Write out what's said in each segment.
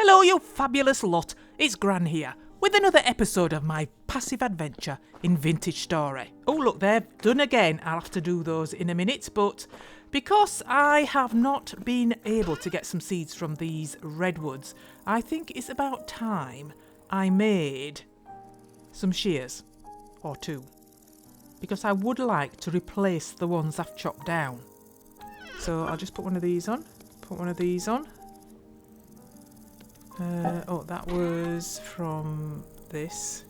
Hello, you fabulous lot. It's Gran here, with another episode of my passive adventure in Vintage Story. Oh, look, they're done again. I'll have to do those in a minute, but because I have not been able to get some seeds from these redwoods, I think it's about time I made some shears, or two, because I would like to replace the ones I've chopped down. So I'll just put one of these on, put one of these on. Oh, that was from this.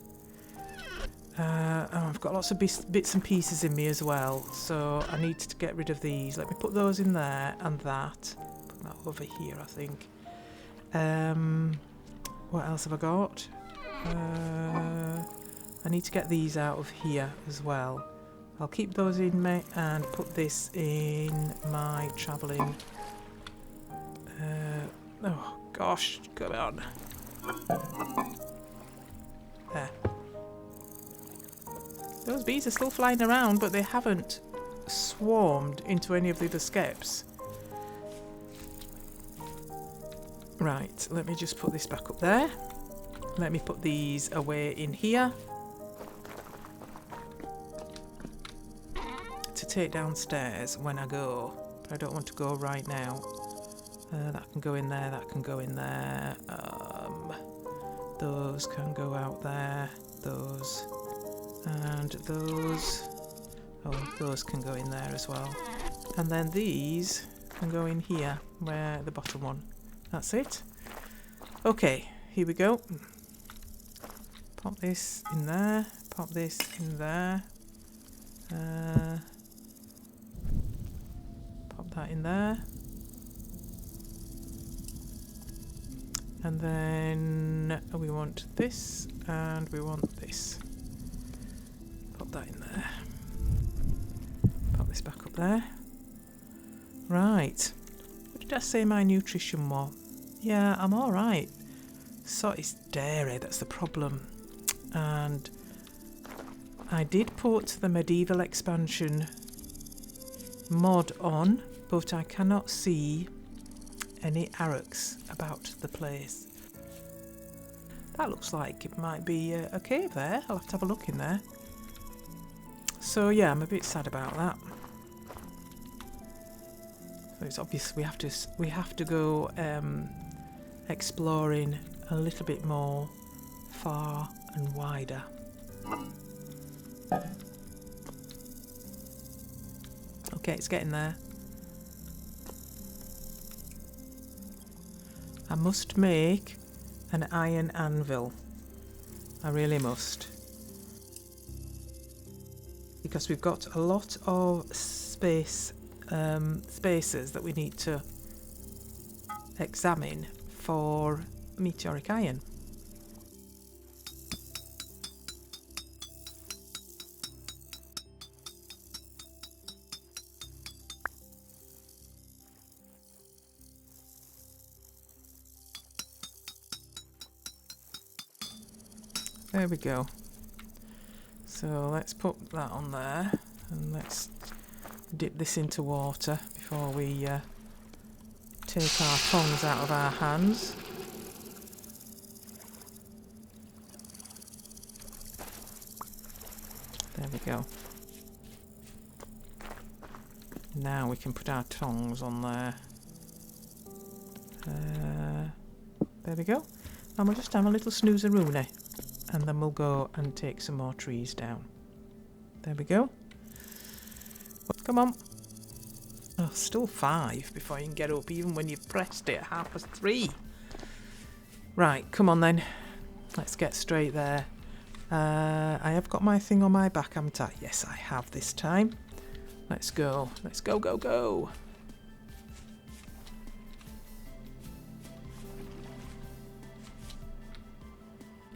Oh, I've got lots of bits and pieces in me as well, so I need to get rid of these. Let me put those in there and that. Put that over here, I think. What else have I got? I need to get these out of here as well. I'll keep those in me and put this in my travelling. Oh gosh, come on. There. Those bees are still flying around, but they haven't swarmed into any of the other skeps. Right, let me just put this back up there. Let me put these away in here to take downstairs when I go. But I don't want to go right now. That can go in there, that can go in there. Those can go out there. Those. And those. Oh, those can go in there as well. And then these can go in here, where the bottom one. That's it. Okay, here we go. Pop this in there. Pop this in there. Pop that in there. And then we want this and we want this. Pop that in there. Pop this back up there. Right. What did I say my nutrition was? Yeah, I'm alright. So it's dairy, that's the problem. And I did put the medieval expansion mod on, but I cannot see any arrows about the place. That looks like it might be a cave there. I'll have to have a look in there. So yeah, I'm a bit sad about that. So it's obvious we have to go exploring a little bit more, far and wider. Okay, it's getting there. I must make an iron anvil. I really must. Because we've got a lot of spaces that we need to examine for meteoric iron. There we go. So let's put that on there and let's dip this into water before we take our tongs out of our hands. There we go. Now we can put our tongs on there. There we go. And we'll just have a little snooze-a-rooney. And then we'll go and take some more trees down. There we go. Come on. Oh, still 5 before you can get up, even when you've pressed it at 3:30. Right, come on then. Let's get straight there. I have got my thing on my back, haven't I? Yes, I have this time. Let's go. Let's go, go, go.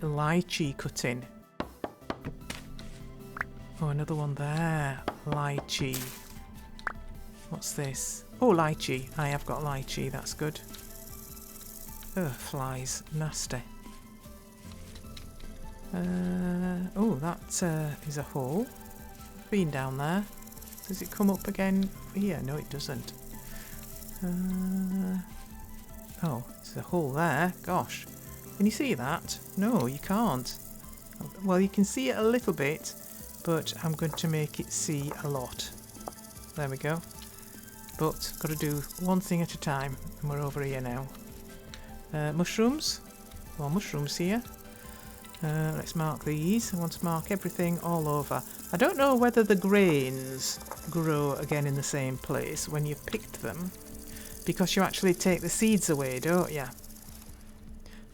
Lychee cutting. Oh, another one there. Lychee. What's this? Oh, lychee. I have got lychee. That's good. Ugh, flies. Nasty. Oh, that is a hole. Been down there. Does it come up again here? No, it doesn't. Oh, there's a hole there. Gosh. Can you see that? No, you can't. Well, you can see it a little bit, but I'm going to make it see a lot. There we go. But got to do one thing at a time, and we're over here now. Mushrooms. More mushrooms here. Let's mark these. I want to mark everything all over. I don't know whether the grains grow again in the same place when you've picked them, because you actually take the seeds away, don't you?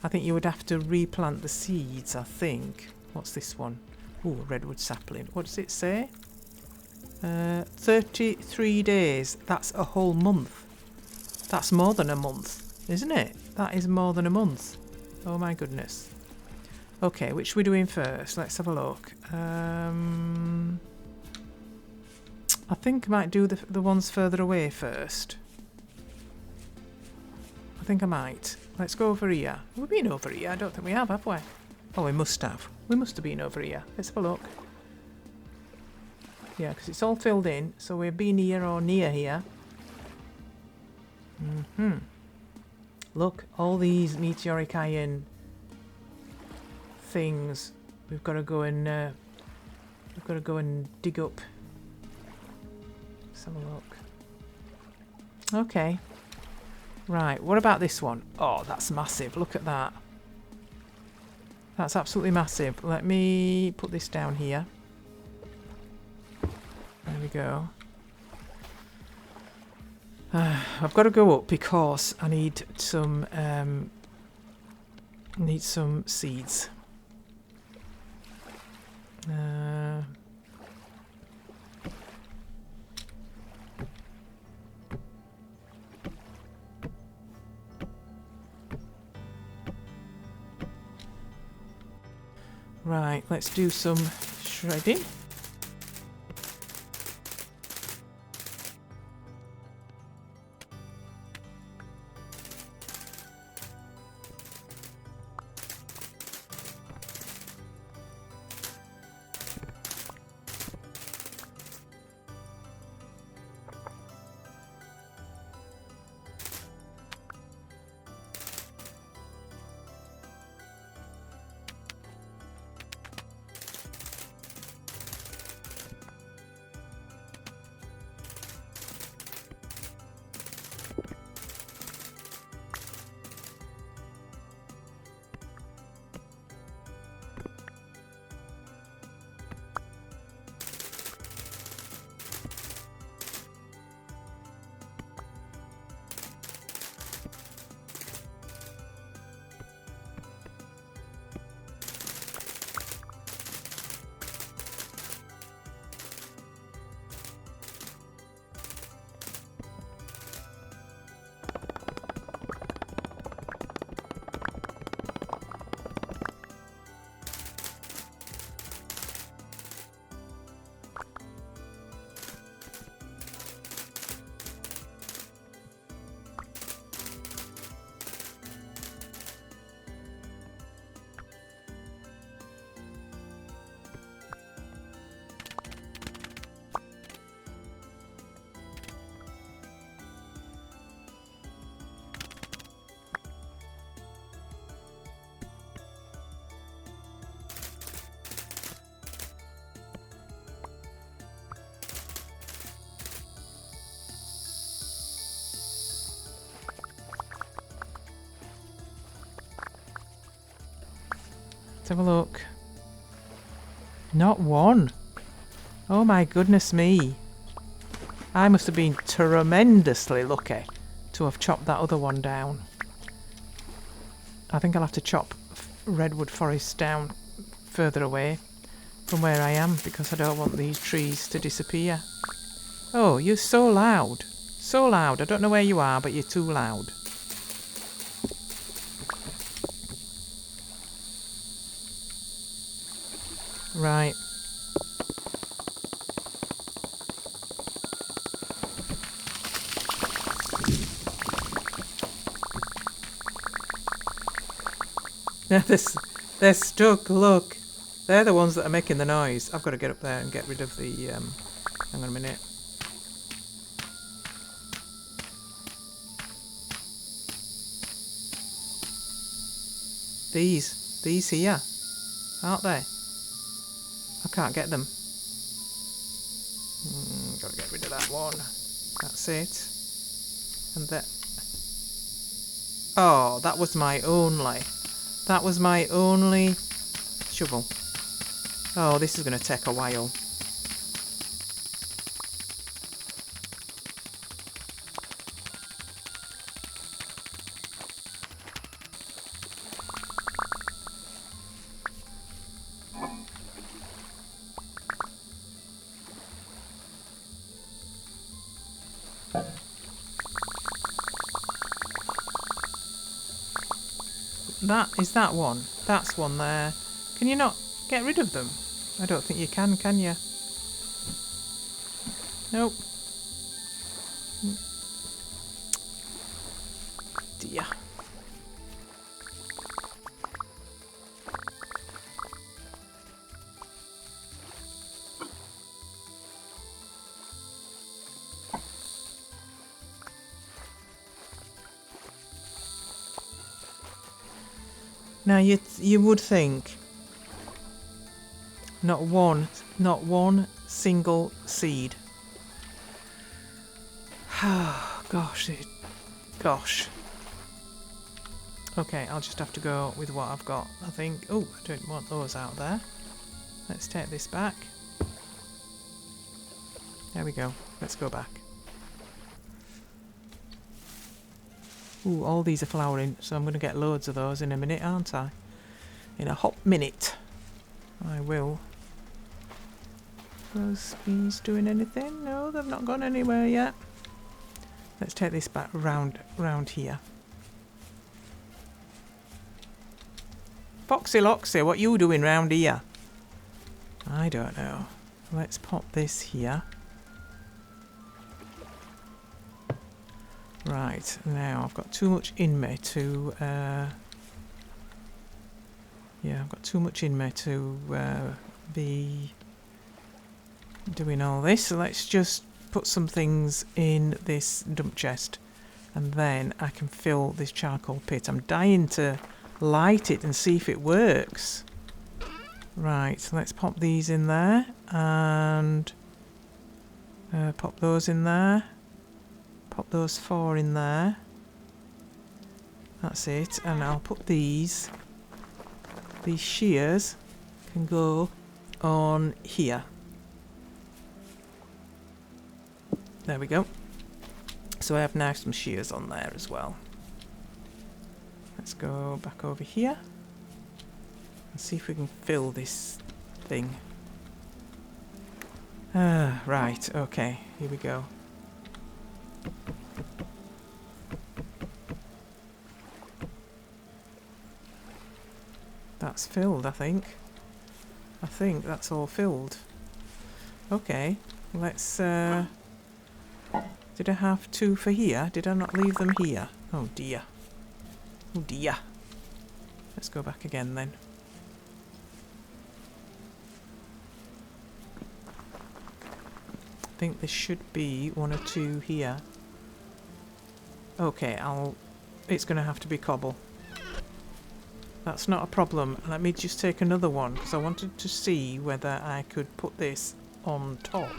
I think you would have to replant the seeds, I think. What's this one? Ooh, redwood sapling. What does it say? 33 days. That's a whole month. That's more than a month, isn't it? That is more than a month. Oh my goodness. Okay, which are we doing first? Let's have a look. I think I might do the ones further away first. I think I might. Let's go over here. We've been over here. I don't think we have we? Oh, we must have. We must have been over here. Let's have a look. Yeah, because it's all filled in. So we've been here or near here. Look, all these meteoric iron things. We've got to go and dig up. Let's have a look. Okay. Right, what about this one? Oh, that's massive. Look at that. That's absolutely massive. Let me put this down here. There we go. I've got to go up because I need some seeds. Right, let's do some shredding. Let's have a look. Not one. Oh my goodness me. I must have been tremendously lucky to have chopped that other one down. I think I'll have to chop redwood forest down further away from where I am because I don't want these trees to disappear. Oh, you're so loud. So loud. I don't know where you are, but you're too loud. Right. They're stuck, look. They're the ones that are making the noise. I've got to get up there and get rid of the... hang on a minute. These here, aren't they? I can't get them. Gotta get rid of that one. That's it. And that. Oh, that was my only. That was my only shovel. Oh, this is going to take a while. That one? That's one there. Can you not get rid of them? I don't think you can you? Nope. Dear. Now you would think not one single seed. Gosh. Okay, I'll just have to go with what I've got. I think. Oh, I don't want those out there. Let's take this back. There we go. Let's go back. Ooh, all these are flowering, so I'm going to get loads of those in a minute, aren't I? In a hot minute. I will. Those bees doing anything? No, they've not gone anywhere yet. Let's take this back round here. Foxy Loxy, what you doing round here? I don't know. Let's pop this here. Right, now I've got too much in me to I've got too much in me to be doing all this, so let's just put some things in this dump chest and then I can fill this charcoal pit. I'm dying to light it and see if it works. Right, so let's pop these in there and pop those in there. Pop those 4 in there. That's it. And I'll put these shears can go on here. There we go. So I have now some shears on there as well. Let's go back over here and see if we can fill this thing. Right, okay, here we go. That's filled, I think. I think that's all filled. Okay, let's... Did I have 2 for here? Did I not leave them here? Oh dear. Oh dear. Let's go back again then. I think there should be 1 or 2 here. Okay, it's going to have to be cobble. That's not a problem. Let me just take another one because I wanted to see whether I could put this on top.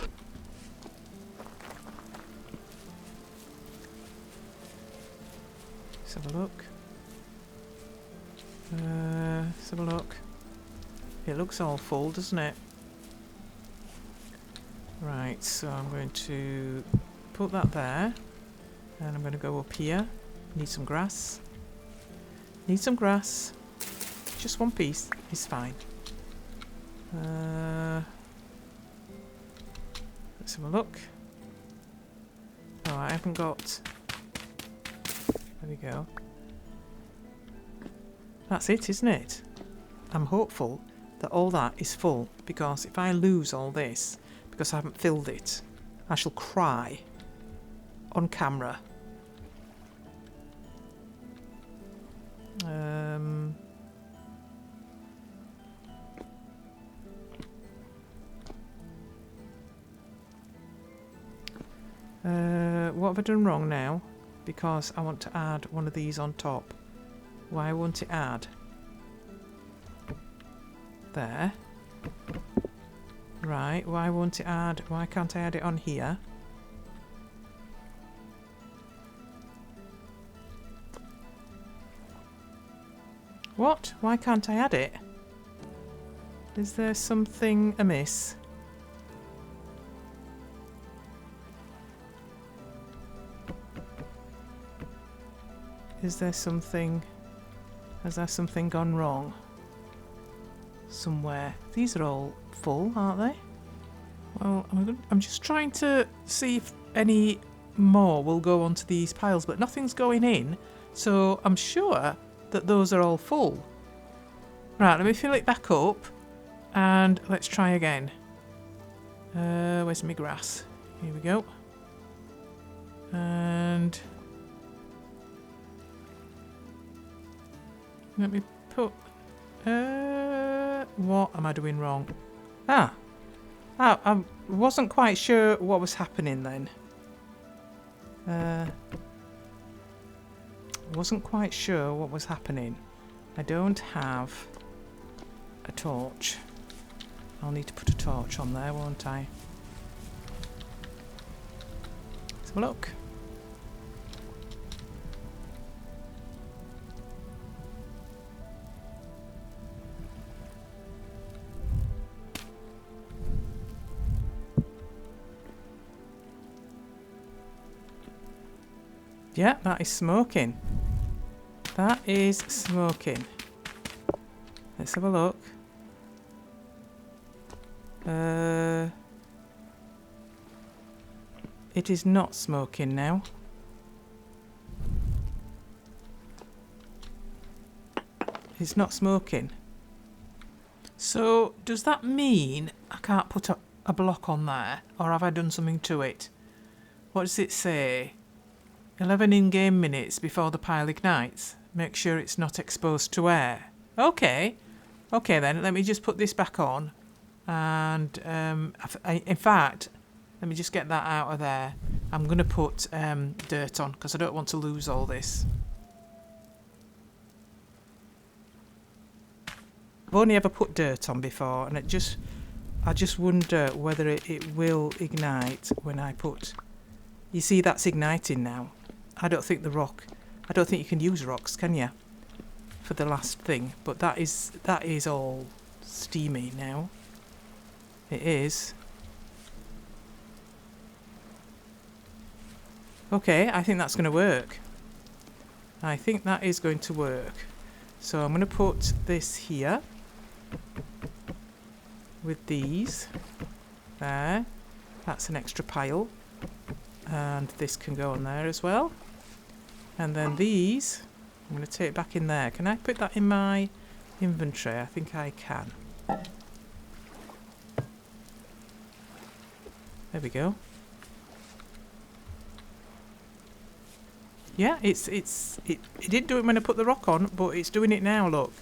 Let's have a look. Let's have a look. It looks all full, doesn't it? Right, so I'm going to put that there. And I'm going to go up here. Need some grass. Need some grass. Just 1 piece is fine. Let's have a look. Oh, I haven't got... There we go. That's it, isn't it? I'm hopeful that all that is full, because if I lose all this, because I haven't filled it, I shall cry on camera. What have I done wrong now? Because I want to add one of these on top. Why won't it add? There. Right, why won't it add? Why can't I add it on here? What? Why can't I add it? Is there something amiss? Is there something... Has there something gone wrong? Somewhere. These are all full, aren't they? Well, I'm just trying to see if any more will go onto these piles, but nothing's going in, so I'm sure that those are all full. Right, let me fill it back up, and let's try again. Where's my grass? Here we go. And... let me put... what am I doing wrong? I wasn't quite sure what was happening then. Wasn't quite sure what was happening. I don't have a torch. I'll need to put a torch on there, won't I? Let's have a look. Yeah, that is smoking. That is smoking. Let's have a look. It is not smoking now. It's not smoking. So, does that mean I can't put a block on there? Or have I done something to it? What does it say? 11 in-game minutes before the pile ignites. Make sure it's not exposed to air. Okay. Okay then, let me just put this back on. And, in fact, let me just get that out of there. I'm going to put dirt on, because I don't want to lose all this. I've only ever put dirt on before, and I just wonder whether it will ignite when I put... You see, that's igniting now. I don't think you can use rocks, can you? For the last thing, but that is all steamy now. It is. Okay, I think that's going to work. I think that is going to work. So I'm going to put this here with these. There. That's an extra pile. And this can go on there as well. And then these, I'm going to take back in there. Can I put that in my inventory? I think I can. There we go. Yeah, it didn't do it when I put the rock on, but it's doing it now, look.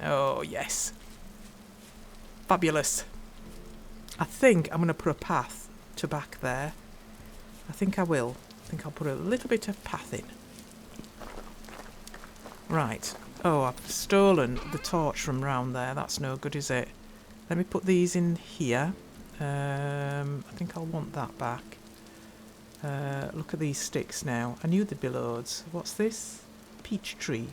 Oh, yes. Fabulous. I think I'm going to put a path to back there. I think I will. I think I'll put a little bit of path in. Right. Oh, I've stolen the torch from round there. That's no good, is it? Let me put these in here. I think I'll want that back. Look at these sticks now. I knew there'd be loads. What's this? Peach tree.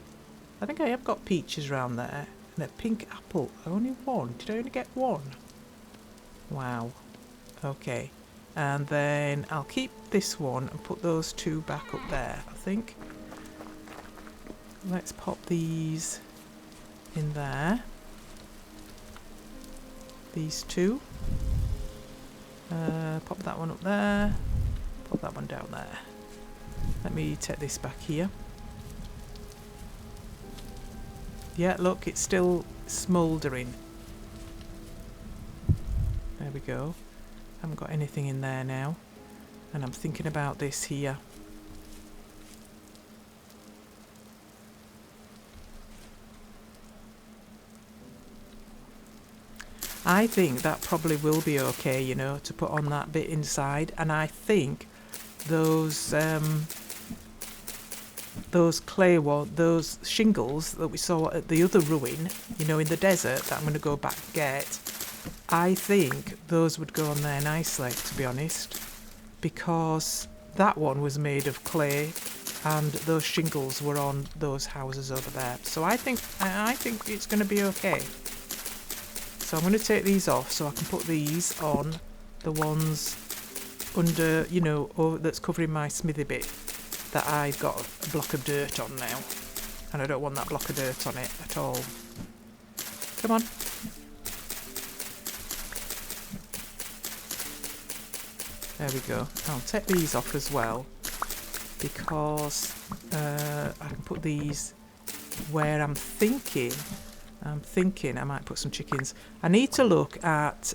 I think I have got peaches round there. And a pink apple. Only one. Did I only get one? Wow. Okay. And then I'll keep this one and put those two back up there, I think. Let's pop these in there. These two. Pop that one up there. Pop that one down there. Let me take this back here. Yeah, look, it's still smouldering. There we go. Haven't got anything in there now. And I'm thinking about this here. I think that probably will be okay, you know, to put on that bit inside. And I think those those those shingles that we saw at the other ruin, you know, in the desert, that I'm going to go back and get, I think those would go on there nicely, to be honest, because that one was made of clay and those shingles were on those houses over there. So I think it's going to be okay. So I'm going to take these off so I can put these on the ones under, you know, that's covering my smithy bit that I've got a block of dirt on now. And I don't want that block of dirt on it at all. Come on. There we go. I'll take these off as well, because I can put these where I'm thinking I might put some chickens. I need to look at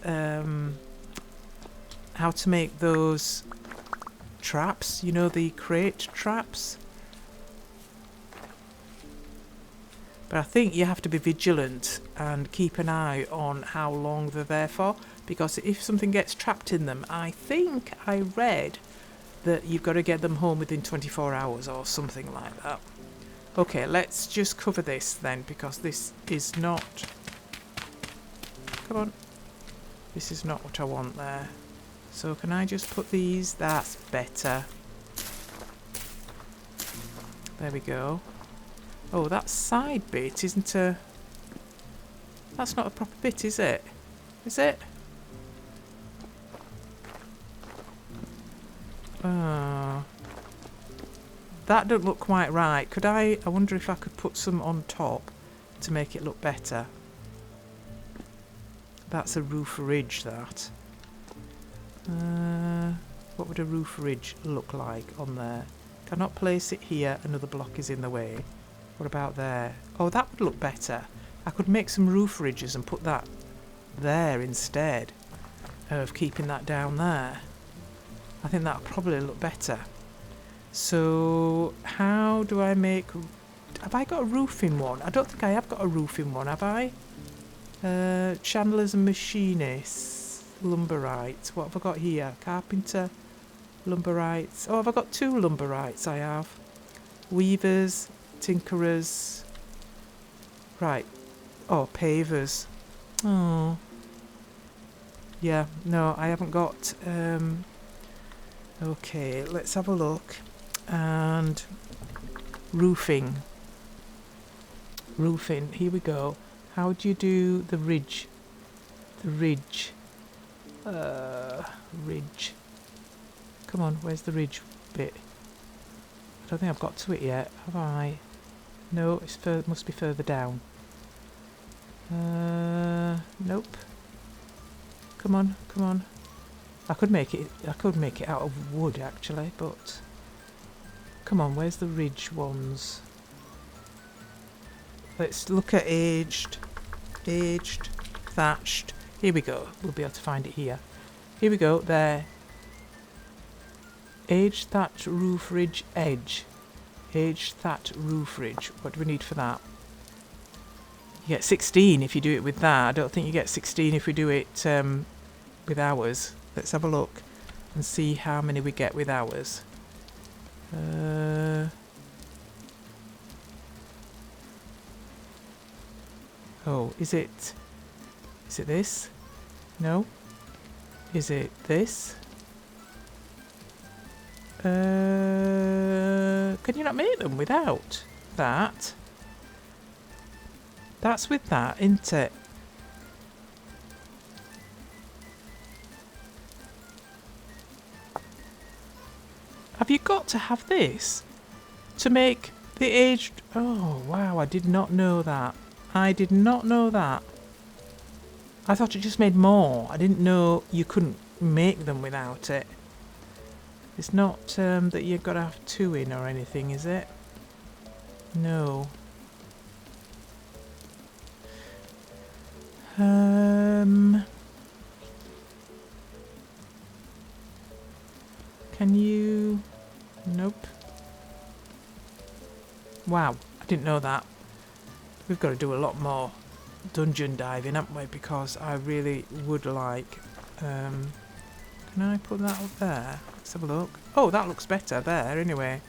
how to make those traps, you know, the crate traps. But I think you have to be vigilant and keep an eye on how long they're there for, because if something gets trapped in them, I think I read that you've got to get them home within 24 hours or something like that. Okay, let's just cover this then, because this is not... Come on. This is not what I want there. So can I just put these? That's better. There we go. Oh, that side bit isn't a... That's not a proper bit, is it? Is it? Oh. That don't look quite right. Could I wonder if I could put some on top to make it look better. That's a roof ridge, that. What would a roof ridge look like on there? Cannot place it here, another block is in the way. What about there? Oh, that would look better. I could make some roof ridges and put that there instead of keeping that down there. I think that would probably look better. So, how do I make... Have I got a roofing one? I don't think I have got a roofing one, have I? Chandlers and machinists. Lumberite. What have I got here? Carpenter. Lumberites. Oh, have I got 2 lumberites? I have. Weavers. Tinkerers. Right. Oh, pavers. Oh. Yeah, no, I haven't got... Okay, let's have a look. And... Roofing. Roofing. Here we go. How do you do the ridge? The ridge. Ridge. Come on, where's the ridge bit? I don't think I've got to it yet, have I? No, it's must be further down. Nope. Come on, come on. I could make it out of wood actually, but come on, where's the ridge ones? Let's look at aged, thatched. Here we go. We'll be able to find it here. Here we go, there. Aged thatched roof ridge edge. Aged thatched roof ridge. What do we need for that? You get 16 if you do it with that. I don't think you get 16 if we do it with ours. Let's have a look and see how many we get with ours. Oh, is it this? No? Is it this? Can you not make them without that? That's with that, isn't it? Have you got to have this to make the aged... Oh, wow, I did not know that. I did not know that. I thought it just made more. I didn't know you couldn't make them without it. It's not that you've got to have 2 in or anything, is it? No. Can you... Nope. Wow, I didn't know that. We've got to do a lot more dungeon diving, haven't we? Because I really would like... can I put that up there? Let's have a look. Oh, that looks better there, anyway.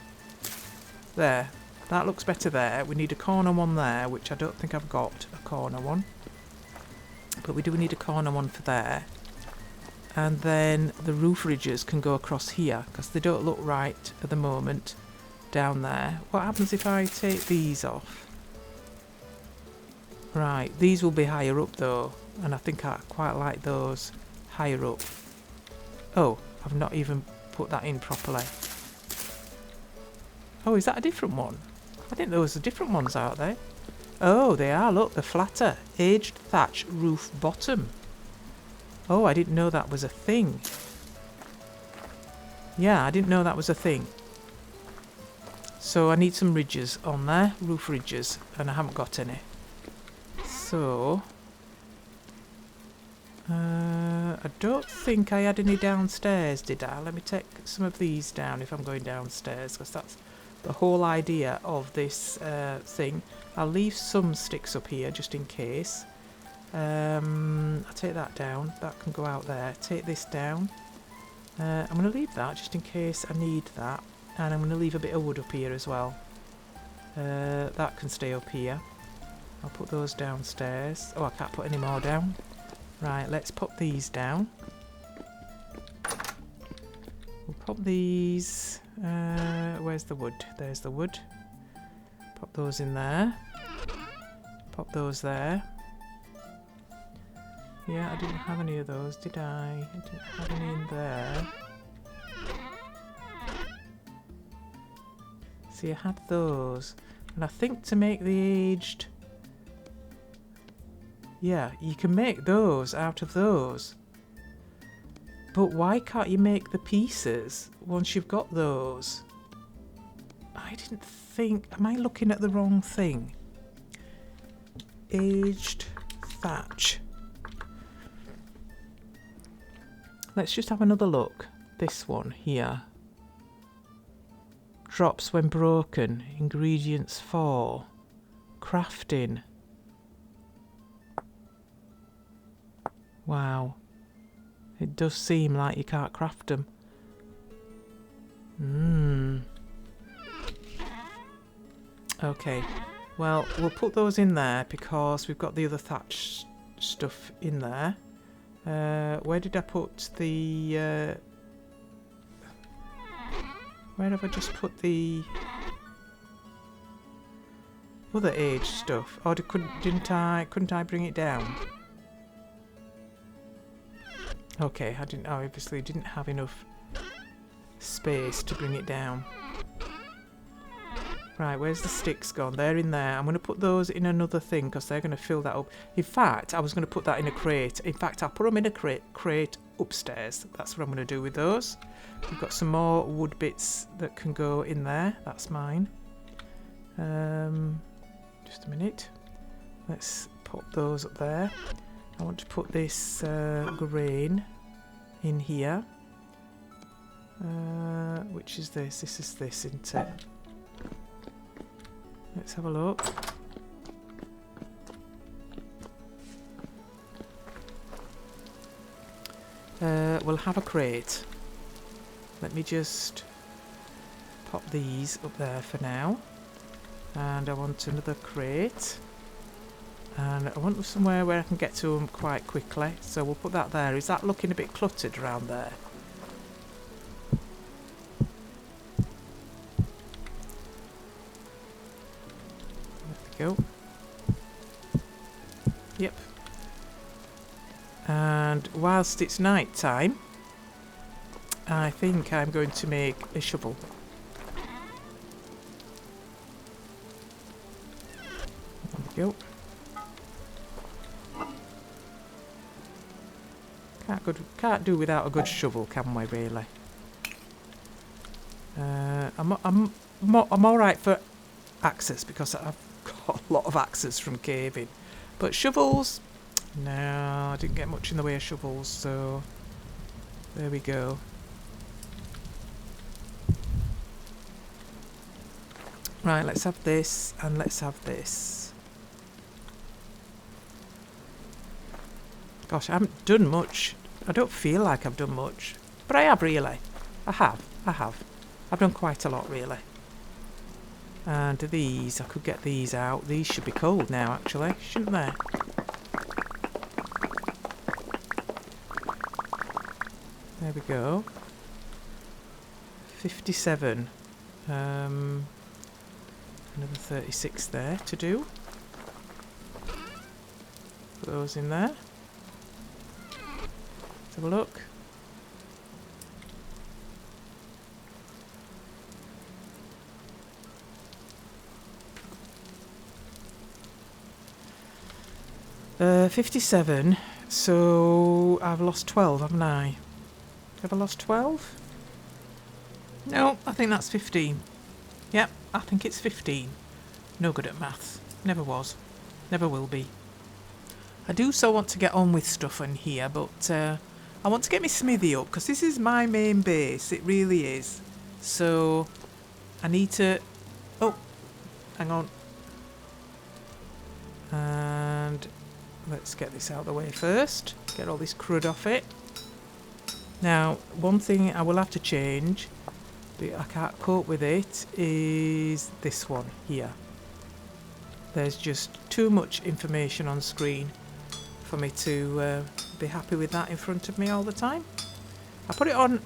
There. That looks better there. We need a corner one there, which I don't think I've got a corner one. But we do need a corner one for there. And then the roof ridges can go across here, because they don't look right at the moment down there. What happens if I take these off? Right, these will be higher up though, and I think I quite like those higher up. Oh, I've not even put that in properly. Oh, is that a different one? I didn't know there was different ones out there. Oh, they are, look, the flatter. Aged thatch roof bottom. Oh, I didn't know that was a thing. Yeah, I didn't know that was a thing. So I need some ridges on there, roof ridges, and I haven't got any. So, I don't think I had any downstairs, did I? Let me take some of these down if I'm going downstairs, because that's the whole idea of this thing. I'll leave some sticks up here just in case. I'll take that down. That can go out there. Take this down. I'm going to leave that just in case I need that. And I'm going to leave a bit of wood up here as well. That can stay up here. I'll put those downstairs. Oh, I can't put any more down. Right, let's put these down. We'll put these... where's the wood? There's the wood. Pop those in there. Pop those there. Yeah, I didn't have any of those, did I? I didn't have any in there. See, I had those. And I think to make the aged... Yeah, you can make those out of those. But why can't you make the pieces once you've got those? I didn't think... Am I looking at the wrong thing? Aged thatch. Let's just have another look. This one here. Drops when broken. Ingredients for. Crafting. Wow. It does seem like you can't craft them. Okay. Well, we'll put those in there because we've got the other thatch stuff in there. Where did I put the... where have I just put the other aged stuff? Oh, couldn't I bring it down? Okay, I obviously didn't have enough space to bring it down. Right, where's the sticks gone? They're in there. I'm going to put those in another thing because they're going to fill that up. In fact, I was going to put that in a crate. In fact, I'll put them in a crate upstairs. That's what I'm going to do with those. We've got some more wood bits that can go in there. That's mine. Just a minute. Let's put those up there. I want to put this grain in here. Which is this? This is this, isn't it? Let's have a look. We'll have a crate. Let me just pop these up there for now. And I want another crate. And I want somewhere where I can get to them quite quickly. So we'll put that there. Is that looking a bit cluttered around there? There we go. Yep. And whilst it's night time, I think I'm going to make a shovel. There we go. Can't do without a good shovel, can we, really? I'm all right for axes because I've got a lot of axes from caving, but shovels, no, I didn't get much in the way of shovels. So there we go. Right, let's have this and let's have this. Gosh, I haven't done much. I don't feel like I've done much. But I have, really. I have. I've done quite a lot, really. And these, I could get these out. These should be cold now, actually, shouldn't they? There we go. 57. Another 36 there to do. Put those in there. Let's have a look. Uh, 57. So I've lost 12, haven't I? Have I lost 12? No, I think that's 15. Yep, I think it's 15. No good at maths. Never was. Never will be. I do so want to get on with stuff in here, but I want to get my smithy up, because this is my main base. It really is. So I need to... Oh, hang on. And let's get this out of the way first. Get all this crud off it. Now, one thing I will have to change, but I can't cope with it, is this one here. There's just too much information on screen for me to be happy with that in front of me all the time. I put it on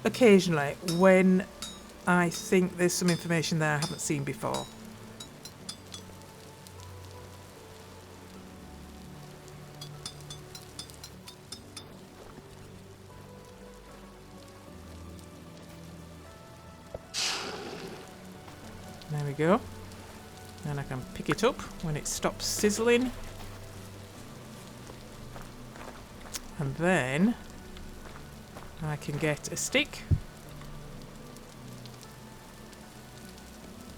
occasionally when I think there's some information there I haven't seen before. There we go. And I can pick it up when it stops sizzling. And then I can get a stick.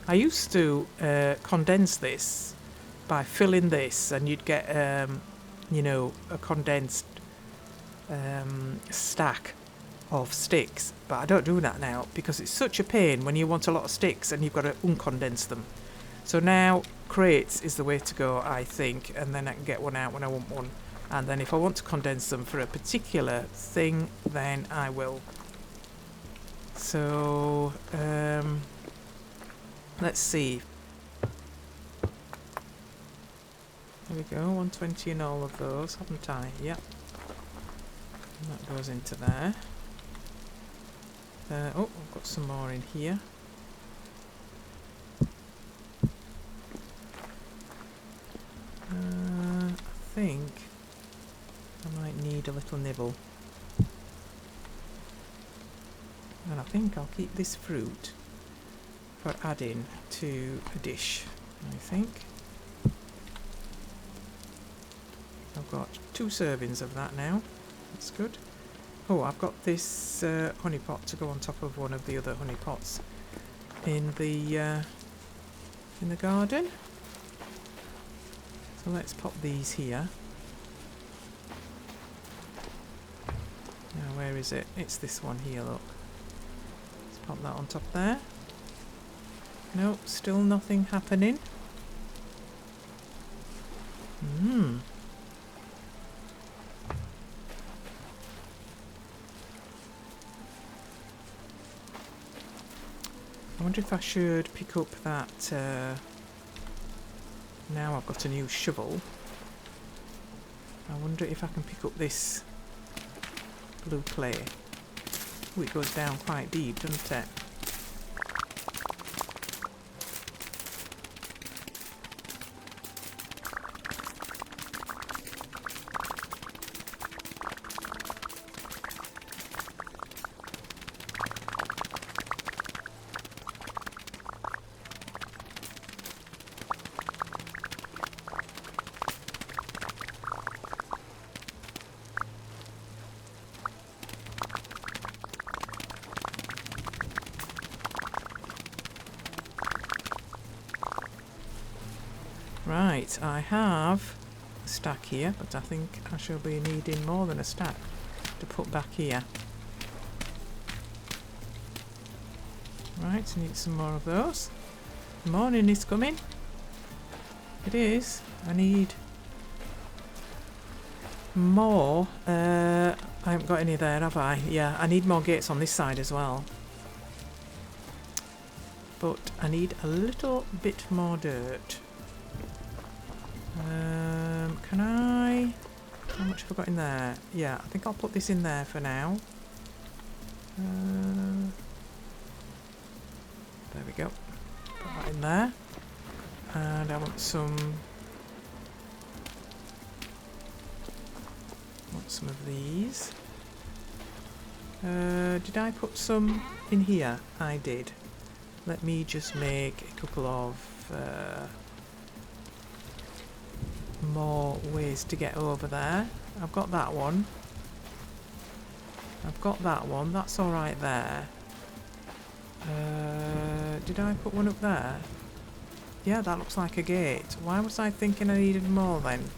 I used to condense this by filling this, and you'd get, you know, a condensed stack of sticks, but I don't do that now because it's such a pain when you want a lot of sticks and you've got to uncondense them. So now crates is the way to go, I think, and then I can get one out when I want one, and then if I want to condense them for a particular thing, then I will. So let's see. There we go, 120 in all of those, haven't I? Yep. And that goes into there. Oh, I've got some more in here. I think I might need a little nibble. And I think I'll keep this fruit for adding to a dish, I think. I've got 2 servings of that now. That's good. Oh, I've got this honey pot to go on top of one of the other honey pots in the garden. So let's pop these here. Now, where is it? It's this one here, look. Let's pop that on top there. No, still nothing happening. I wonder if I should pick up that, now I've got a new shovel. I wonder if I can pick up this blue clay. Oh, it goes down quite deep, doesn't it? Right, I have a stack here, but I think I shall be needing more than a stack to put back here. Right, need some more of those. Morning is coming. It is. I need more. I haven't got any there, have I? Yeah, I need more gates on this side as well. but I need a little bit more dirt. Can I... How much have I got in there? Yeah, I think I'll put this in there for now. There we go. Put that in there. And I want some of these. Did I put some in here? I did. Let me just make a couple of more ways to get over there. I've got that one. I've got that one. That's alright there. Did I put one up there? Yeah, that looks like a gate. Why was I thinking I needed more then?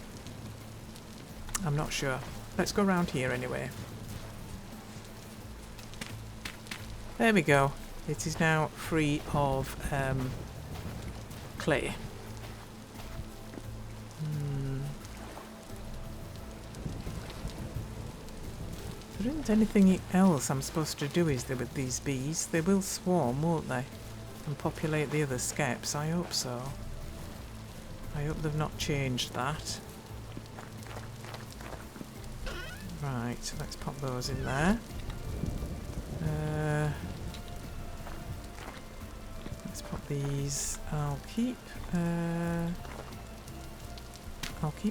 I'm not sure. Let's go around here anyway. There we go. It is now free of clay. There isn't anything else I'm supposed to do, is there, with these bees? They will swarm, won't they? And populate the other skeps. I hope so. I hope they've not changed that. Right, let's pop those in there. Let's pop these. I'll keep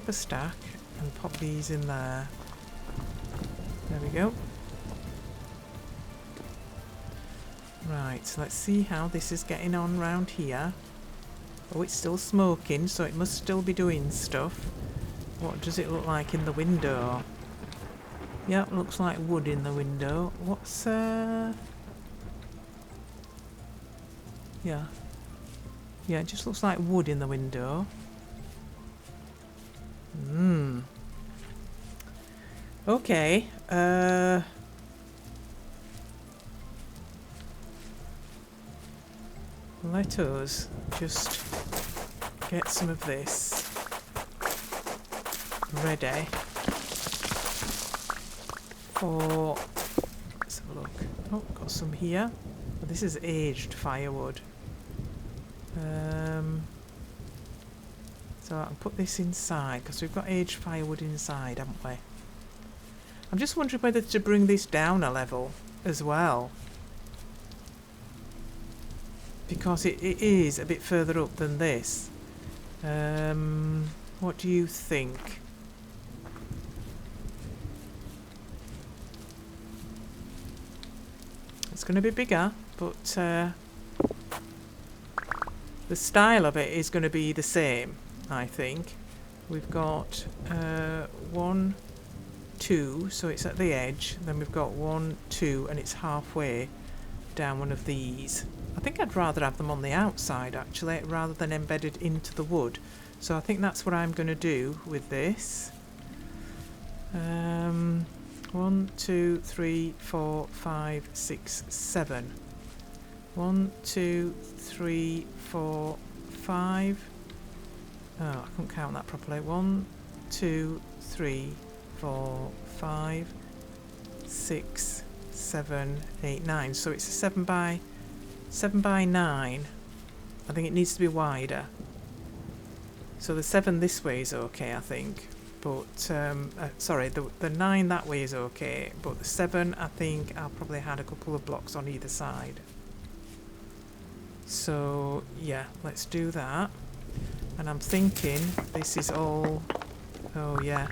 a stack and pop these in there. There we go. Right, so let's see how this is getting on round here. Oh, it's still smoking, so it must still be doing stuff. What does it look like in the window? Yeah, looks like wood in the window. What's Yeah, it just looks like wood in the window. Okay. Let us just get some of this ready for... Let's have a look. Oh, got some here. Oh, this is aged firewood. So I can put this inside, because we've got aged firewood inside, haven't we? I'm just wondering whether to bring this down a level as well. Because it is a bit further up than this. What do you think? It's going to be bigger, but the style of it is going to be the same, I think. We've got 1, 2, so it's at the edge. Then we've got 1, 2, and it's halfway down one of these. I think I'd rather have them on the outside, actually, rather than embedded into the wood. So I think that's what I'm going to do with this. 1, 2, 3, 4, 5, 6, 7. 1, 2, 3, 4, 5. Oh, I couldn't count that properly. 1, 2, 3, 4, 5, 6, 7, 8, 9. So it's a 7 by 9. I think it needs to be wider. So the 7 this way is okay, I think. But, sorry, the 9 that way is okay. But the 7, I think I'll probably add a couple of blocks on either side. So, yeah, let's do that. And I'm thinking this is all... Oh, yeah.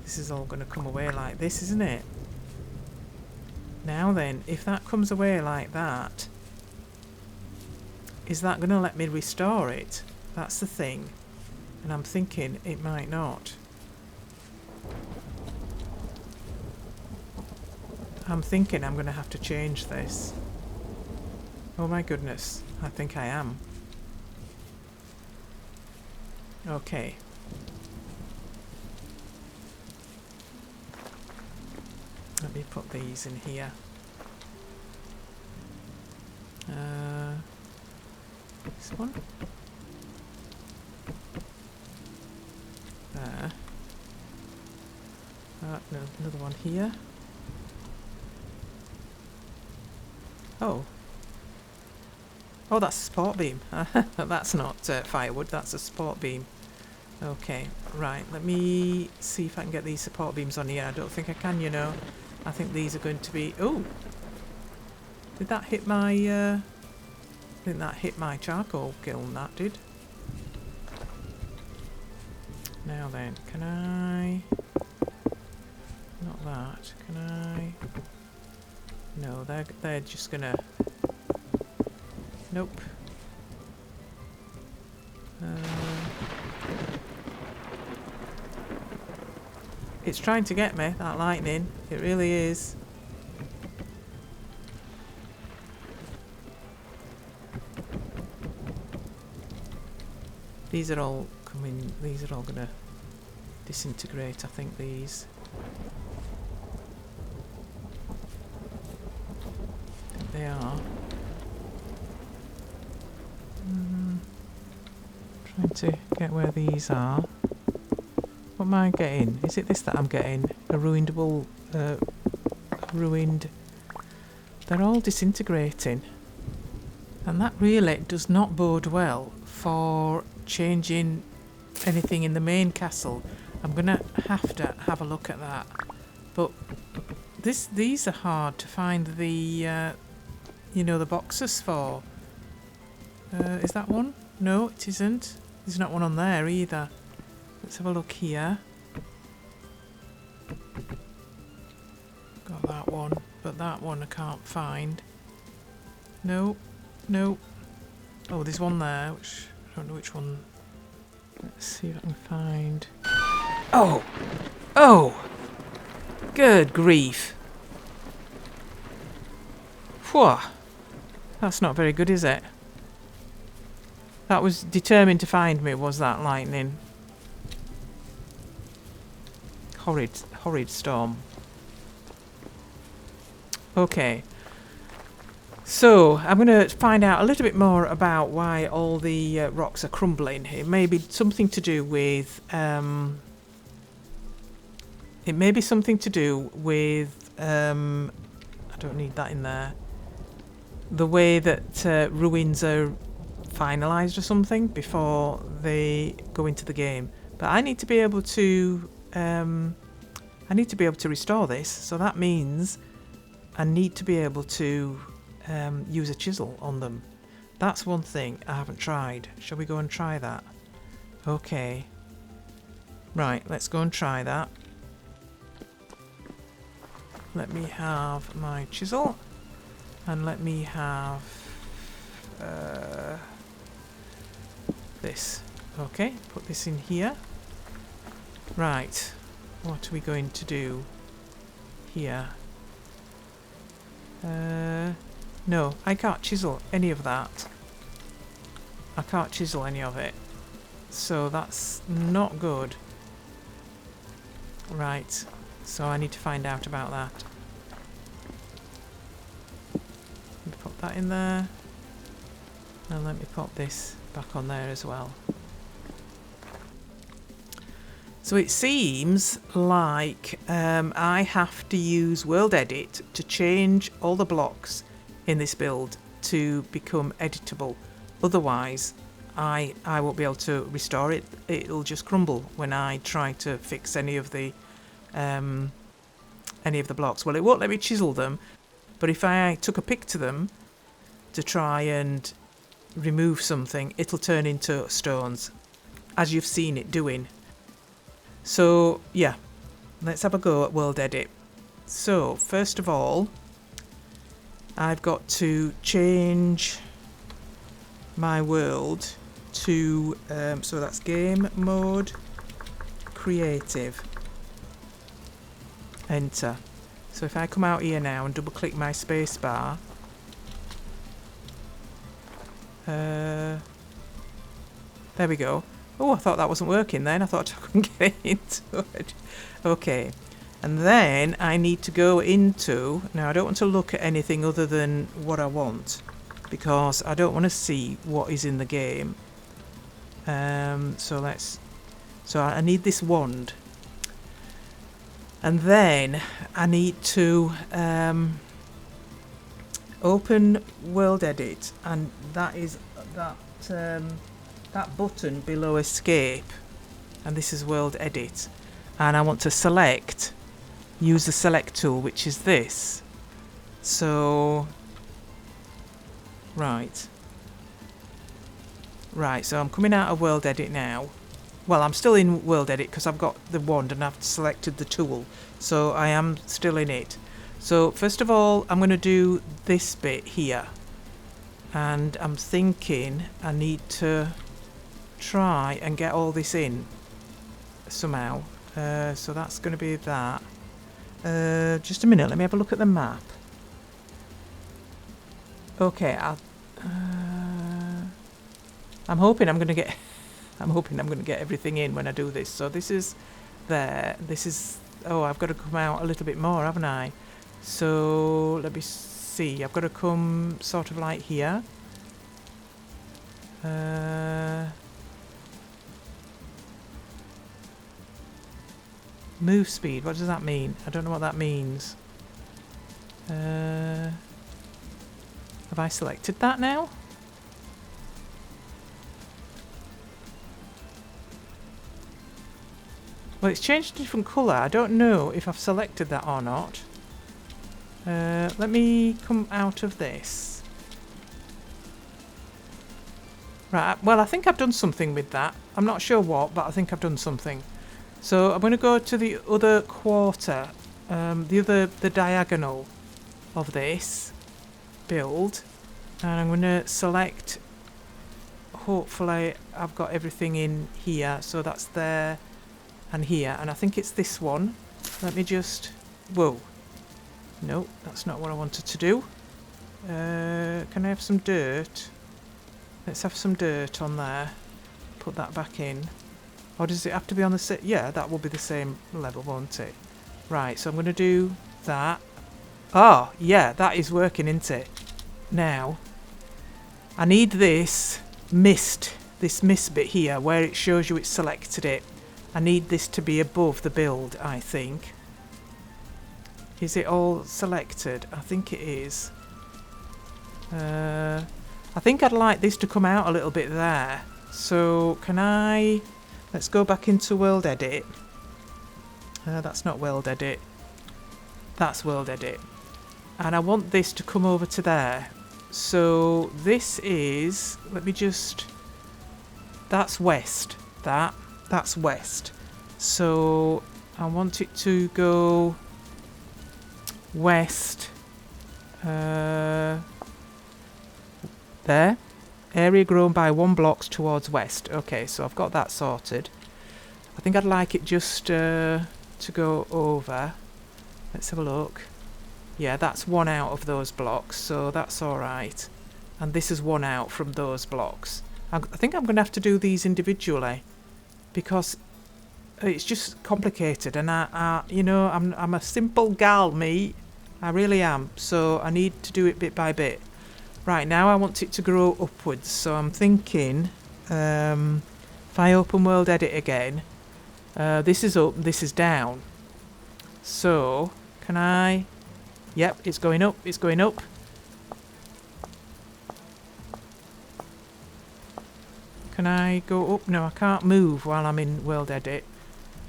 This is all going to come away like this, isn't it? Now then, if that comes away like that, is that going to let me restore it? That's the thing. And I'm thinking it might not. I'm thinking I'm going to have to change this. Oh my goodness, I think I am. Okay. Let me put these in here. This one. There. No, another one here. Oh. Oh, that's a support beam. That's not firewood, that's a support beam. Okay, right, let me see if I can get these support beams on here. I don't think I can, you know. I think these are going to be... Oh! Did that hit my... I think that hit my charcoal kiln, that did. Now then, can I... Not that, can I... No, they're just gonna... Nope. It's trying to get me, that lightning. It really is. These are all coming... These are all gonna disintegrate, I think, these. I think they are. Trying to get where these are. What am I getting? Is it this that I'm getting? A ruined wool... ruined... They're all disintegrating. And that really does not bode well for changing anything in the main castle. I'm going to have a look at that. But these are hard to find the... you know, the boxes for. Is that one? No, it isn't. There's not one on there either. Let's have a look here. Got that one, but that one I can't find. No, no. Oh, there's one there, which I don't know which one. Let's see if I can find. Oh! Oh! Good grief. Whew. That's not very good, is it? That was determined to find me, was that lightning? Horrid storm. Okay. So, I'm going to find out a little bit more about why all the rocks are crumbling. It may be something to do with... I don't need that in there. The way that ruins are finalised or something before they go into the game. But I need to be able to... restore this. So that means I need to be able to... use a chisel on them. That's one thing I haven't tried. Shall we go and try that? Okay. Right, let's go and try that. Let me have my chisel. And let me have this. Okay, put this in here. Right. What are we going to do here? No, I can't chisel any of that. I can't chisel any of it. So that's not good. Right. So I need to find out about that. Let me put that in there. And let me put this back on there as well. So it seems like I have to use World Edit to change all the blocks in this build to become editable. Otherwise, I won't be able to restore it. It'll just crumble when I try to fix any of the blocks. Well, it won't let me chisel them, but if I took a pick to them to try and remove something, it'll turn into stones, as you've seen it doing. So, yeah, let's have a go at World Edit. So, first of all, I've got to change my world to, so that's game mode, creative, enter. So if I come out here now and double click my space bar, there we go. Oh, I thought that wasn't working then. I thought I couldn't get into it. Okay. And then I need to go into... Now, I don't want to look at anything other than what I want, because I don't want to see what is in the game. So I need this wand. And then I need to open world edit, and that is that button below escape, and this is world edit, and I want to select, use the select tool, which is this. So right, so I'm coming out of world edit now. Well, I'm still in world edit because I've got the wand and I've selected the tool, so I am still in it. So first of all, I'm going to do this bit here, and I'm thinking I need to try and get all this in somehow. So that's going to be that. Just a minute, let me have a look at the map. Okay, I'm hoping I'm going to get everything in when I do this. So this is there. This is, oh, I've got to come out a little bit more, haven't I? So let me see. I've got to come sort of like here. Move speed. What does that mean? I don't know what that means. Have I selected that now? Well, it's changed to a different colour. I don't know if I've selected that or not. Let me come out of this. Right, well, I think I've done something with that. I'm not sure what, but I think I've done something. So I'm going to go to the other quarter, the diagonal of this build, and I'm going to select, hopefully I've got everything in here, so that's there and here, and I think it's this one. Let me just, whoa, no, that's not what I wanted to do. Can I have some dirt? Let's have some dirt on there, put that back in. Or does it have to be on the same? Yeah, that will be the same level, won't it? Right, so I'm going to do that. Oh, yeah, that is working, isn't it? Now, I need this mist bit here, where it shows you it's selected it. I need this to be above the build, I think. Is it all selected? I think it is. I think I'd like this to come out a little bit there. So, can I... Let's go back into World Edit. That's not World Edit. That's World Edit. And I want this to come over to there. So this is... Let me just... That's west. That's west. So I want it to go west. There. Area grown by 1 blocks towards west. Okay, so I've got that sorted. I think I'd like it just to go over. Let's have a look. Yeah, that's 1 out of those blocks, so that's alright. And this is 1 out from those blocks. I think I'm going to have to do these individually, because it's just complicated, and you know, I'm a simple gal, me. I really am. So I need to do it bit by bit. Right, now I want it to grow upwards, so I'm thinking, if I open World Edit again, this is up, this is down. So, can I... Yep, it's going up, it's going up. Can I go up? No, I can't move while I'm in World Edit.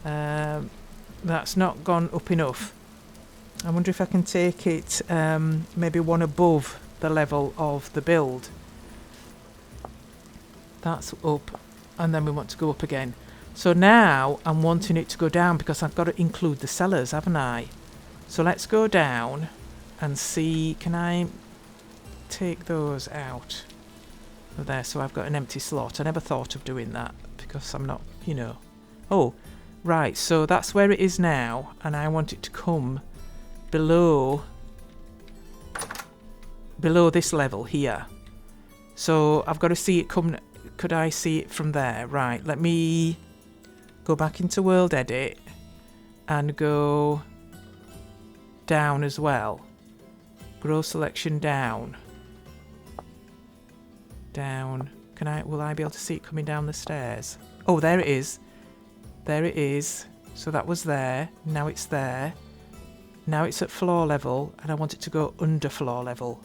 That's not gone up enough. I wonder if I can take it maybe 1 above the level of the build. That's up, and then we want to go up again. So now I'm wanting it to go down because I've got to include the cellars, haven't I? So let's go down and see, can I take those out of there? So I've got an empty slot. I never thought of doing that because I'm not, you know. Oh, right, so that's where it is now, and I want it to come below this level here. So I've got to see it come. Could I see it from there? Right, let me go back into World Edit and go down as well. Grow selection down. Down. Will I be able to see it coming down the stairs? Oh, there it is. There it is. So that was there. Now it's there. Now it's at floor level, and I want it to go under floor level.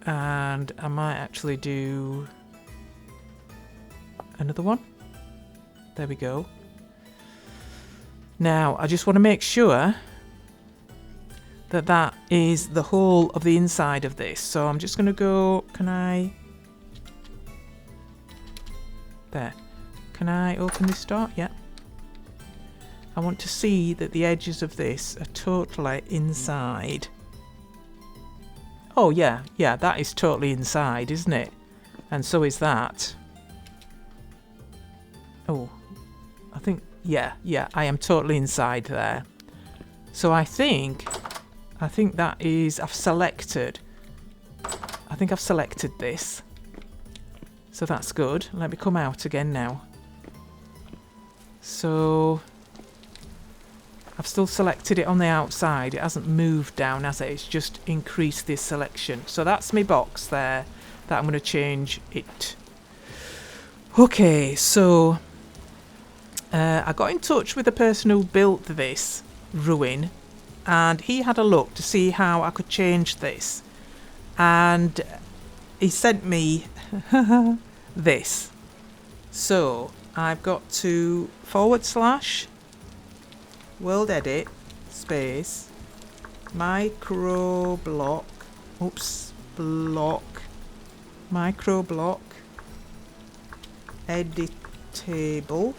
And I might actually do another one. There we go. Now, I just want to make sure that that is the whole of the inside of this. So I'm just going to go, can I... There. Can I open this door? Yeah. I want to see that the edges of this are totally inside. Oh yeah, yeah, that is totally inside, isn't it? And so is that. Oh, I think, yeah, I am totally inside there. So I think that is, I've selected this. So that's good. Let me come out again now. So I've still selected it on the outside. It hasn't moved down, has it? It's just increased this selection. So that's my box there that I'm going to change it. Okay, so I got in touch with the person who built this ruin, and he had a look to see how I could change this. And he sent me this. So I've got to // world edit space microblock microblock editable,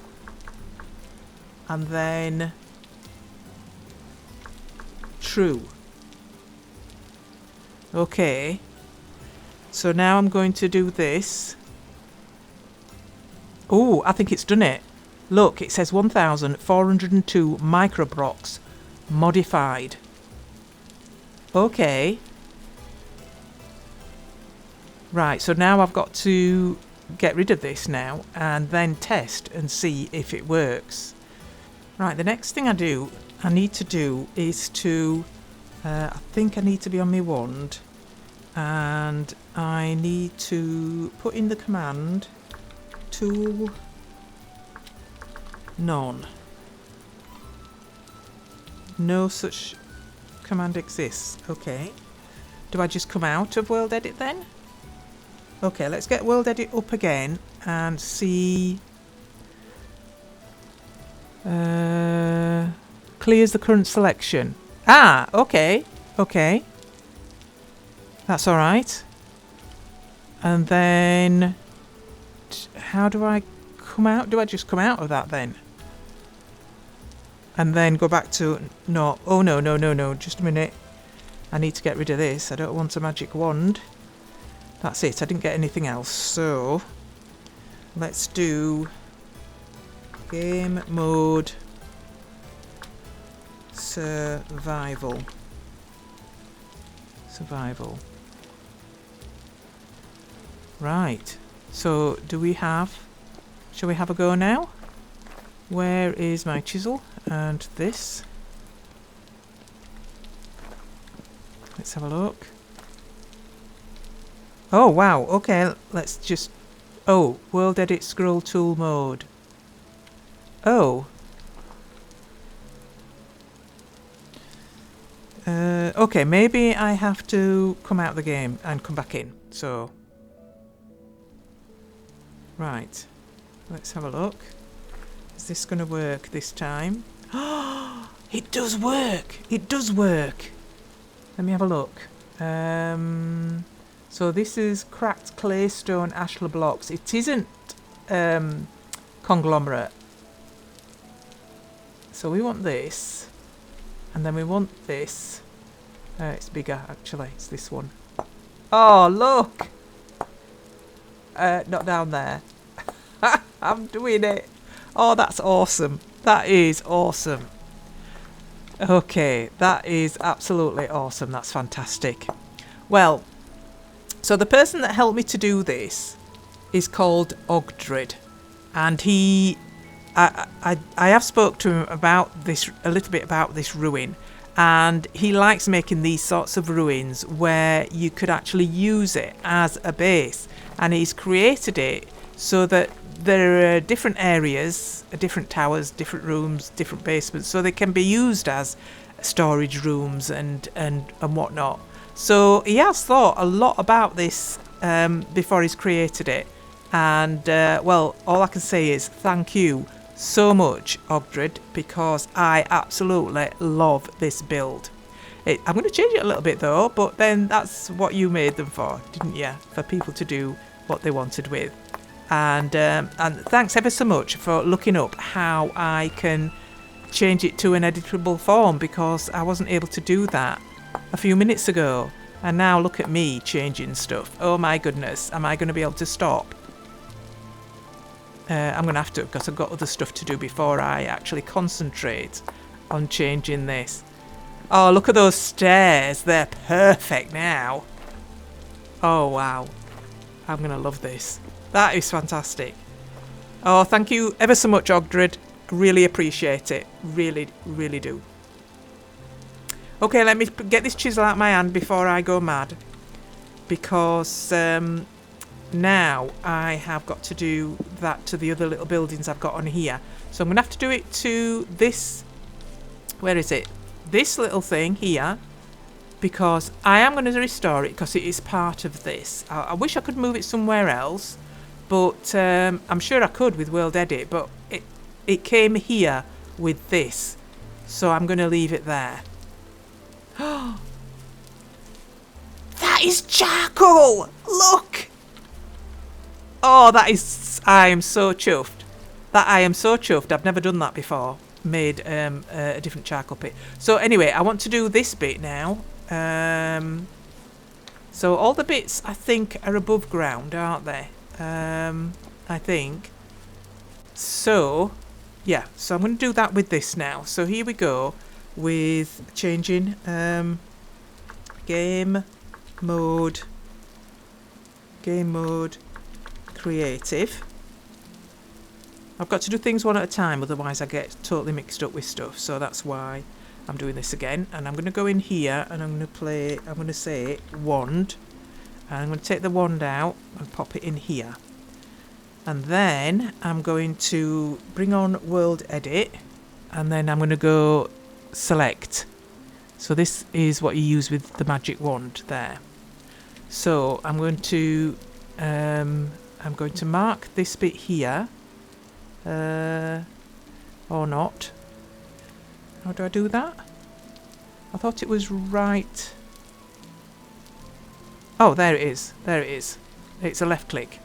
and then true. Okay, so now I'm going to do this. Oh, I think it's done it. Look, it says 1402 microblocks modified. Okay. Right, so now I've got to get rid of this now and then test and see if it works. Right, the next thing I need to do is to, I think I need to be on my wand, and I need to put in the command tool none. No such command exists. Okay. Do I just come out of world edit then? Okay, let's get world edit up again and see. Clears the current selection. Ah, okay. Okay. That's alright. And then how do I come out? Do I just come out of that then? And then go back to... No. Oh, no. Just a minute. I need to get rid of this. I don't want a magic wand. That's it. I didn't get anything else. So, let's do game mode survival. Right. So, do we have... Shall we have a go now? Where is my chisel? And this. Let's have a look. Oh, wow. Okay, let's just... Oh, world edit scroll tool mode. Oh. Okay, maybe I have to come out of the game and come back in. So... Right. Let's have a look. Is this going to work this time? Oh, it does work! It does work! Let me have a look. So this is cracked claystone ashlar blocks. It isn't conglomerate. So we want this. And then we want this. It's bigger, actually. It's this one. Oh, look! Not down there. I'm doing it. Oh, that's awesome. That is awesome. Okay, that is absolutely awesome. That's fantastic. Well, so the person that helped me to do this is called Ogdrid, and I have spoke to him about this, a little bit about this ruin, and he likes making these sorts of ruins where you could actually use it as a base, and he's created it so that there are different areas, different towers, different rooms, different basements, so they can be used as storage rooms and whatnot. So he has thought a lot about this before he's created it. And, well, all I can say is thank you so much, Ogdred, because I absolutely love this build. I'm going to change it a little bit, though, but then that's what you made them for, didn't you? For people to do what they wanted with. And thanks ever so much for looking up how I can change it to an editable form, because I wasn't able to do that a few minutes ago. And now look at me changing stuff. Oh my goodness, am I going to be able to stop? I'm going to have to, because I've got other stuff to do before I actually concentrate on changing this. Oh, look at those stairs. They're perfect now. Oh, wow. I'm going to love this. That is fantastic. Oh, thank you ever so much, Ogdred. Really appreciate it. Really, really do. Okay, let me get this chisel out of my hand before I go mad. Because now I have got to do that to the other little buildings I've got on here. So I'm going to have to do it to this... Where is it? This little thing here. Because I am going to restore it because it is part of this. I wish I could move it somewhere else. But I'm sure I could with World Edit. But it came here with this. So I'm going to leave it there. That is charcoal! Look! Oh, that is... I am so chuffed. I am so chuffed. I've never done that before. Made a different charcoal pit. So anyway, I want to do this bit now. So all the bits, I think, are above ground, aren't they? I think. So, yeah. So I'm going to do that with this now. So here we go with changing game mode creative. I've got to do things one at a time, otherwise I get totally mixed up with stuff. So that's why I'm doing this again. And I'm going to go in here and I'm going to say wand. And I'm going to take the wand out and pop it in here. And then I'm going to bring on World Edit. And then I'm going to go select. So this is what you use with the magic wand there. So I'm going to mark this bit here. Or not. How do I do that? I thought it was right. Oh, there it is. There it is. It's a left click.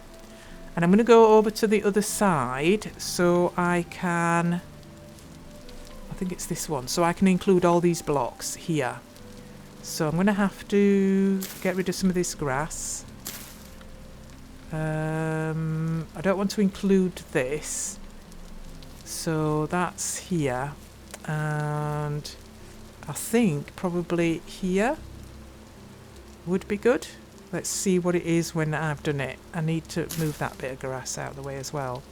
And I'm going to go over to the other side so I can... I think it's this one. So I can include all these blocks here. So I'm going to have to get rid of some of this grass. I don't want to include this. So that's here. And I think probably here would be good. Let's see what it is when I've done it. I need to move that bit of grass out of the way as well.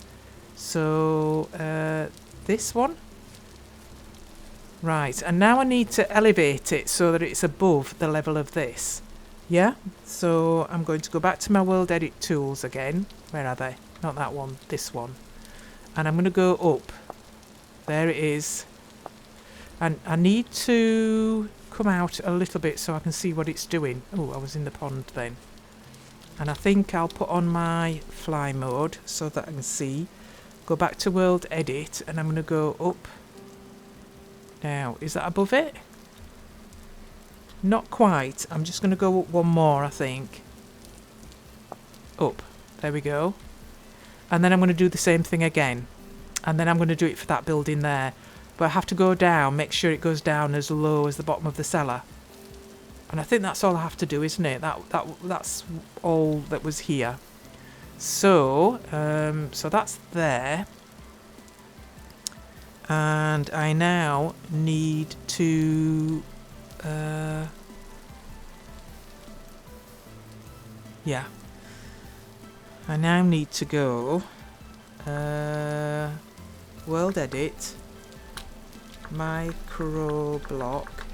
So this one. Right, and now I need to elevate it so that it's above the level of this. Yeah, so I'm going to go back to my World Edit tools again. Where are they? Not that one, this one. And I'm going to go up. There it is. And I need to come out a little bit so I can see what it's doing. Oh, I was in the pond then. And I think I'll put on my fly mode so that I can see. Go back to World Edit and I'm going to go up. Now, is that above it? Not quite. I'm just going to go up one more, I think. Up. There we go. And then I'm going to do the same thing again. And then I'm going to do it for that building there. But I have to go down, make sure it goes down as low as the bottom of the cellar. And I think that's all I have to do, isn't it? That's all that was here. So, so that's there. And I now need to... yeah. I now need to go... World Edit... Micro block...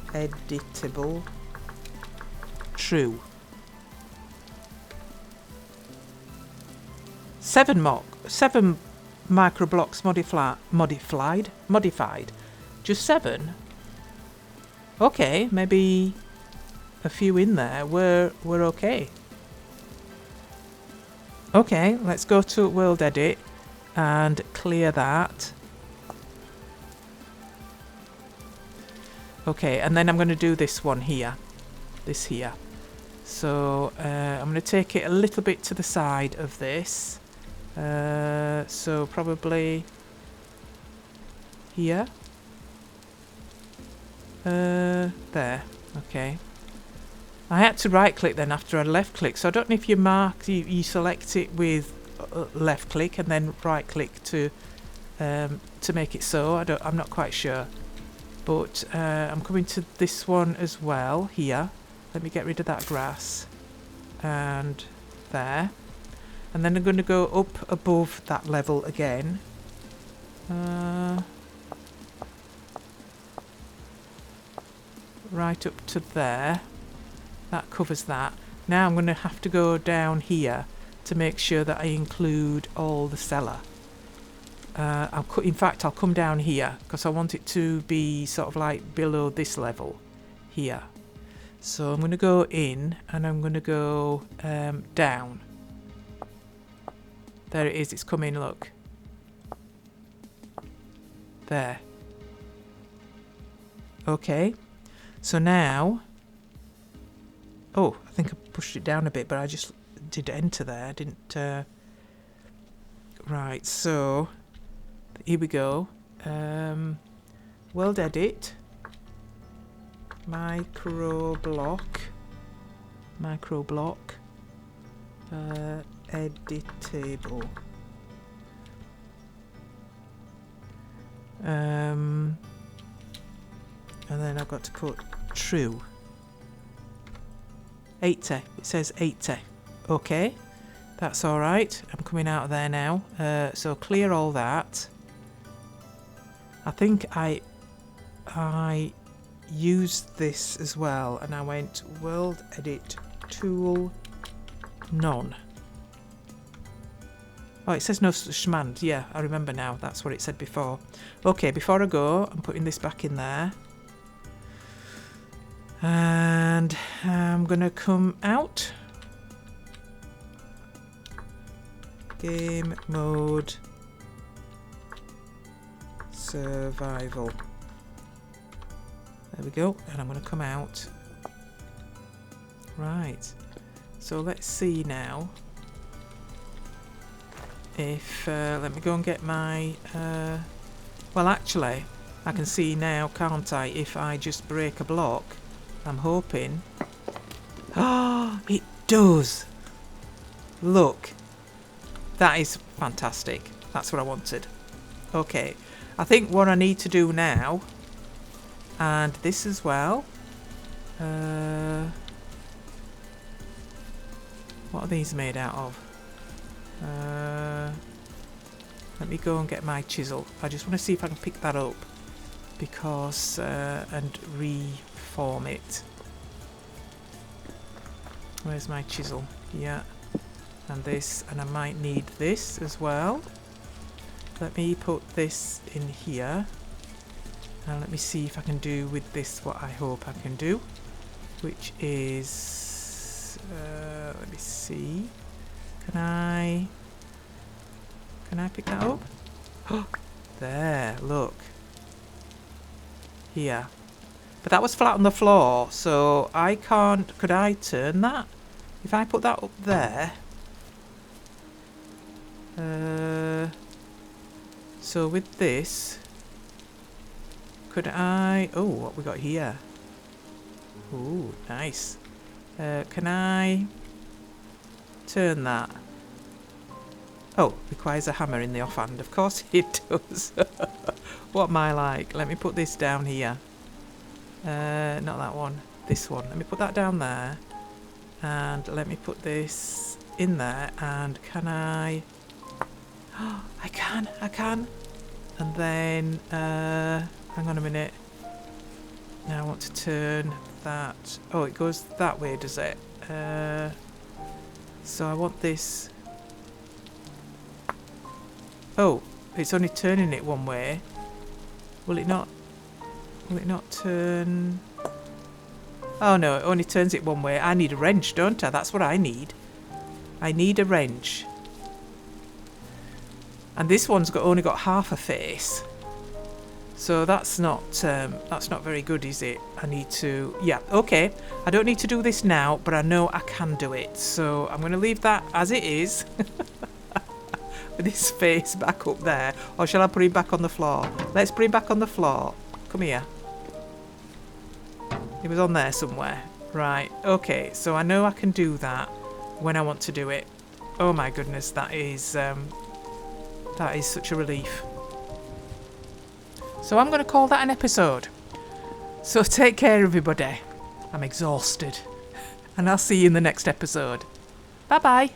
Editable... True. 7 micro blocks modified. Just 7? Okay, maybe a few in there. We're okay. Okay, let's go to World Edit and clear that. Okay, and then I'm going to do this one here. This here. So I'm going to take it a little bit to the side of this. So probably here. There. Okay. I had to right click then after I left click. So I don't know if you mark, you select it with left click and then right click to make it so. I'm not quite sure. But I'm coming to this one as well here. Let me get rid of that grass. And there. And then I'm going to go up above that level again. Right up to there. That covers that. Now I'm going to have to go down here to make sure that I include all the cellar. In fact, I'll come down here because I want it to be sort of like below this level here. So I'm going to go in and I'm going to go down. There it is, it's coming, look. There. Okay. So now... Oh, I think I pushed it down a bit, but I just did enter there. I didn't... Right, so... Here we go. World Edit. Micro block. Editable. And then I've got to put true. 80. It says 80. Okay. That's alright. I'm coming out of there now. So clear all that. I think I used this as well and I went World Edit Tool None. Oh, it says no schmand. Yeah, I remember now. That's what it said before. Okay, before I go, I'm putting this back in there. And I'm going to come out. Game mode. Survival. There we go. And I'm going to come out. Right. So let's see now. If, let me go and get my, well actually, I can see now, can't I, if I just break a block, I'm hoping. Oh, it does! Look. That is fantastic. That's what I wanted. Okay, I think what I need to do now, and this as well, what are these made out of? Let me go and get my chisel. I just want to see if I can pick that up because and reform it. Where's my chisel? Yeah, and this, and I might need this as well. Let me put this in here and let me see if I can do with this what I hope I can do, which is let me see. Can I pick that up? Oh, there, look. Here. But that was flat on the floor, so I can't... Could I turn that? If I put that up there... so with this... Could I... Oh, what we got here? Ooh, nice. Can I... turn that? Oh, requires a hammer in the offhand. Of course it does. What am I like? Let me put this down here. Not that one. This one. Let me put that down there. And let me put this in there. And can I... Oh, I can. And then... hang on a minute. Now I want to turn that... Oh, it goes that way, does it? So I want this... Oh, it's only turning it one way. Will it not turn... Oh no, it only turns it one way. I need a wrench, don't I? That's what I need. I need a wrench. And this one's only got half a face. So that's not very good, is it? I need to... Yeah, okay. I don't need to do this now, but I know I can do it. So I'm going to leave that as it is. With his face back up there. Or shall I put him back on the floor? Let's put him back on the floor. Come here. He was on there somewhere. Right, okay. So I know I can do that when I want to do it. Oh my goodness, that is such a relief. So I'm going to call that an episode. So take care, everybody. I'm exhausted. And I'll see you in the next episode. Bye-bye.